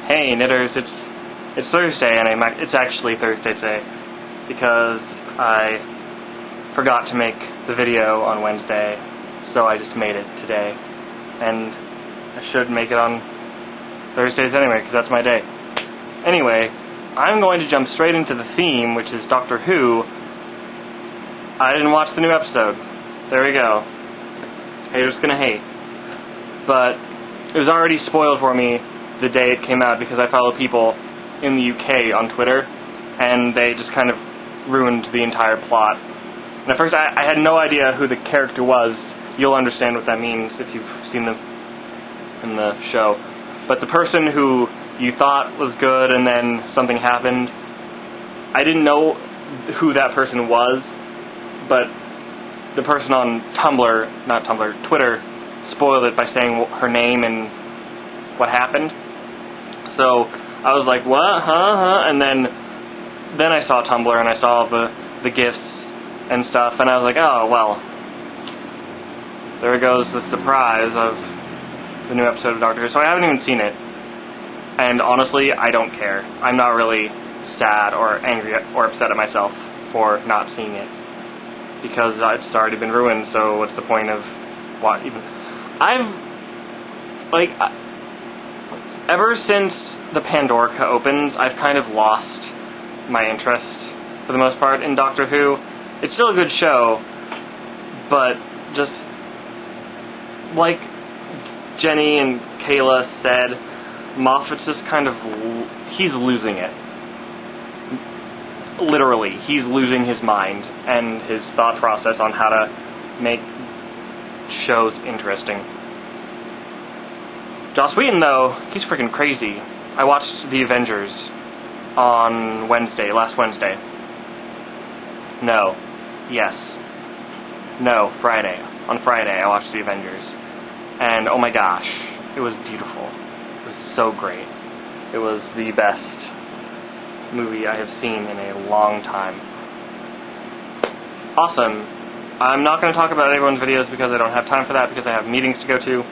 Hey knitters, it's Thursday, and it's actually Thursday today because I forgot to make the video on Wednesday, so I just made it today, and I should make it on Thursdays anyway because that's my day. Anyway, I'm going to jump straight into the theme, which is Doctor Who. I didn't watch the new episode. There we go. Haters gonna hate. But it was already spoiled for me the day it came out because I follow people in the UK on Twitter, and they just kind of ruined the entire plot. And at first I had no idea who the character was. You'll understand what that means if you've seen them in the show. But the person who you thought was good and then something happened, I didn't know who that person was, but the person on Twitter spoiled it by saying her name and what happened. So I was like, what? Huh? And then I saw Tumblr and I saw the GIFs and stuff, and I was like, oh, well, there goes the surprise of the new episode of Doctor Who. So I haven't even seen it. And honestly, I don't care. I'm not really sad or angry or upset at myself for not seeing it, because it's already been ruined, so what's the point of what even... Ever since the Pandorica opens, I've kind of lost my interest, for the most part, in Doctor Who. It's still a good show, but just, like Jenny and Kayla said, Moffat's just kind of... he's losing it. Literally, he's losing his mind and his thought process on how to make shows interesting. Joss Whedon, though, he's freaking crazy. I watched The Avengers on last Wednesday. Friday. On Friday, I watched The Avengers. And oh my gosh, it was beautiful. It was so great. It was the best movie I have seen in a long time. Awesome. I'm not going to talk about everyone's videos because I don't have time for that, because I have meetings to go to.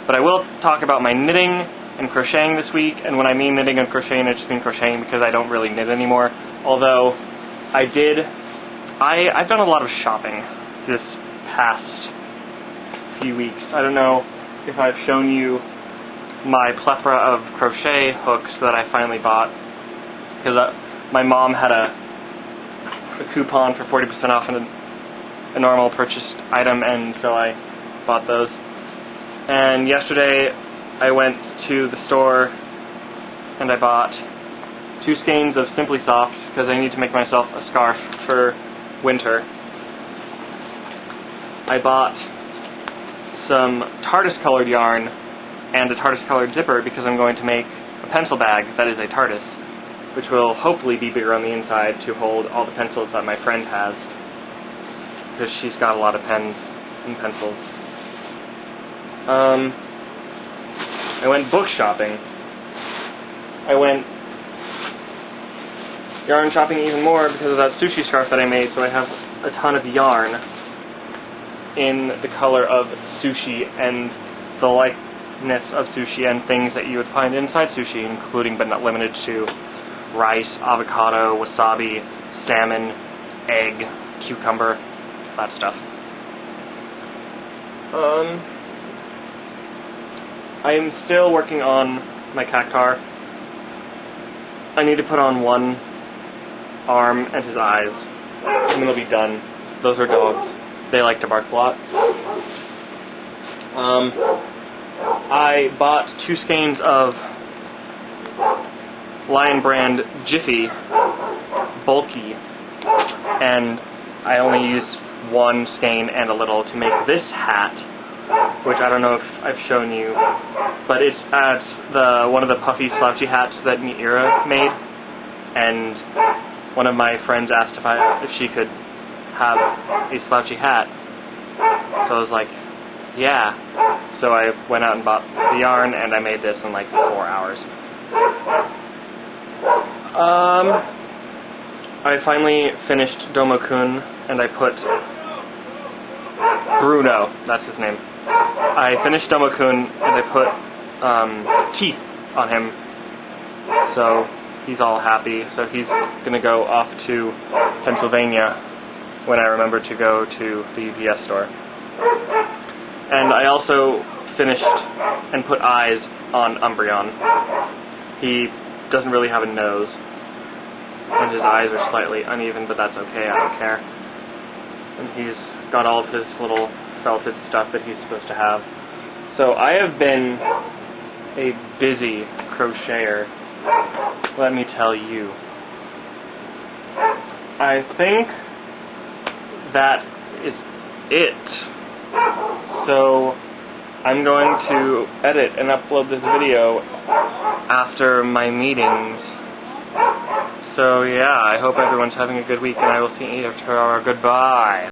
But I will talk about my knitting and crocheting this week, and when I mean knitting and crocheting, I just mean crocheting because I don't really knit anymore. Although, I've done a lot of shopping this past few weeks. I don't know if I've shown you my plethora of crochet hooks that I finally bought, because my mom had a coupon for 40% off a normal purchased item, and so I bought those. And yesterday I went to the store and I bought 2 skeins of Simply Soft because I need to make myself a scarf for winter. I bought some TARDIS colored yarn and a TARDIS colored zipper because I'm going to make a pencil bag that is a TARDIS, which will hopefully be bigger on the inside to hold all the pencils that my friend has, because she's got a lot of pens and pencils. I went book shopping. I went yarn shopping even more because of that sushi scarf that I made, so I have a ton of yarn in the color of sushi and the likeness of sushi and things that you would find inside sushi, including but not limited to rice, avocado, wasabi, salmon, egg, cucumber, that stuff. I am still working on my cactar. I need to put on one arm and his eyes, and then it'll be done. Those are dogs. They like to bark a lot. I bought 2 skeins of Lion brand Jiffy bulky, and I only used 1 skein and a little to make this hat, which I don't know if I've shown you, but it's at one of the puffy slouchy hats that Miira made, and one of my friends asked if she could have a slouchy hat, so I was like, yeah. So I went out and bought the yarn, and I made this in like 4 hours. I finally finished Domo-kun, and I put Bruno, that's his name. I finished Domo-kun, and I put teeth on him, So he's all happy. So he's going to go off to Pennsylvania when I remember to go to the UPS store. And I also finished and put eyes on Umbreon. He doesn't really have a nose, and his eyes are slightly uneven, but that's okay, I don't care. And he's got all of his little felted stuff that he's supposed to have. So I have been a busy crocheter, let me tell you. I think that is it. So I'm going to edit and upload this video after my meetings. So yeah, I hope everyone's having a good week, and I will see you tomorrow. Goodbye.